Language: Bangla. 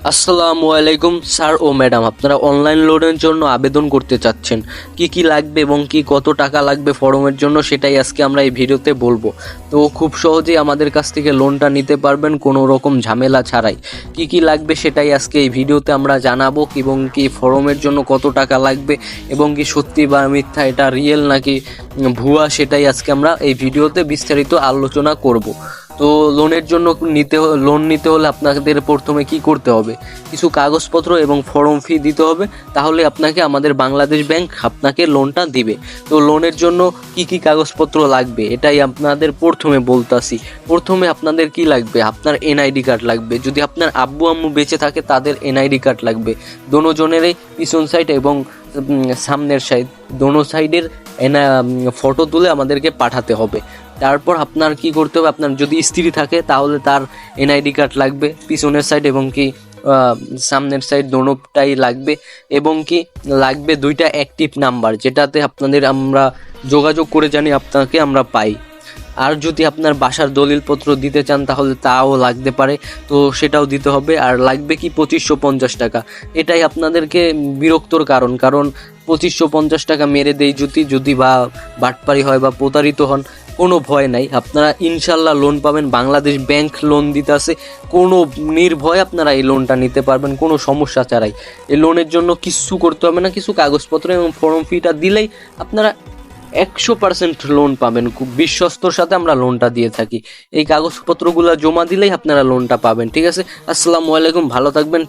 আসসালামু আলাইকুম স্যার ও ম্যাডাম, আপনারা অনলাইন লোনের জন্য আবেদন করতে চাচ্ছেন। কি কি লাগবে এবং কি কত টাকা লাগবে ফর্মের জন্য সেটাই আজকে আমরা এই ভিডিওতে বলবো। তো খুব সহজেই আমাদের কাছ থেকে লোনটা নিতে পারবেন কোনো রকম ঝামেলা ছাড়াই। কি কি লাগবে সেটাই আজকে এই ভিডিওতে আমরা জানাবো, এবং কি ফর্মের জন্য কত টাকা লাগবে এবং কি সত্যি বা মিথ্যা, এটা রিয়েল নাকি ভুয়া, সেটাই আজকে আমরা এই ভিডিওতে বিস্তারিত আলোচনা করব। তো লোনের জন্য লোন নিতে হলে আপনাদের প্রথমে কি করতে হবে, কিছু কাগজপত্র এবং ফর্ম ফি দিতে হবে, তাহলে আপনাকে আমাদের বাংলাদেশ ব্যাংক আপনাকে লোনটা দিবে। তো লোনের জন্য কি কি কাগজপত্র লাগবে এটাই আপনাদের প্রথমে বলতাছি। প্রথমে আপনাদের কি লাগবে, আপনার এনআইডি কার্ড লাগবে। যদি আপনার আব্বু আম্মু বেঁচে থাকে তাদের এনআইডি কার্ড লাগবে, দোনোজনেরই পিছন সাইড এবং সামনের সাইড, দোনো সাইডের ফটো তুলে আমাদেরকে পাঠাতে হবে। তারপর আপনার কি করতে হবে, আপনার যদি স্ত্রী থাকে তাহলে তার এনআইডি কার্ড লাগবে, পিছনের সাইড এবং কি সামনের সাইড দোনোটাই লাগবে। এবং কি লাগবে দুইটা অ্যাক্টিভ নাম্বার, যেটাতে আপনাদের আমরা যোগাযোগ করে জানি আপনাকে আমরা পাই। আর যদি আপনার বাসার দলিলপত্র দিতে চান তাহলে তাও লাগতে পারে, তো সেটাও দিতে হবে। আর লাগবে কি 2550 টাকা। এটাই আপনাদেরকে বিরক্তর কারণ, কারণ 2550 টাকা মেরে দেই যদি বা বাটপারি হয় বা প্রতারিত হন, কোনো ভয় নাই, আপনারা ইনশাল্লাহ লোন পাবেন। বাংলাদেশ ব্যাংক লোন দিতে আছে, কোনো নির্ভয়ে আপনারা এই লোনটা নিতে পারবেন কোনো সমস্যা ছাড়াই। এই লোনের জন্য কিছু করতে হবে না, কিছু কাগজপত্র এবং ফর্ম ফিটা দিলেই আপনারা 100% লোন পাবেন। খুব বিশ্বস্তর সাথে আমরা লোনটা দিয়ে থাকি। এই কাগজপত্রগুলো জমা দিলেই আপনারা লোনটা পাবেন। ঠিক আছে, আসসালামু আলাইকুম, ভালো থাকবেন।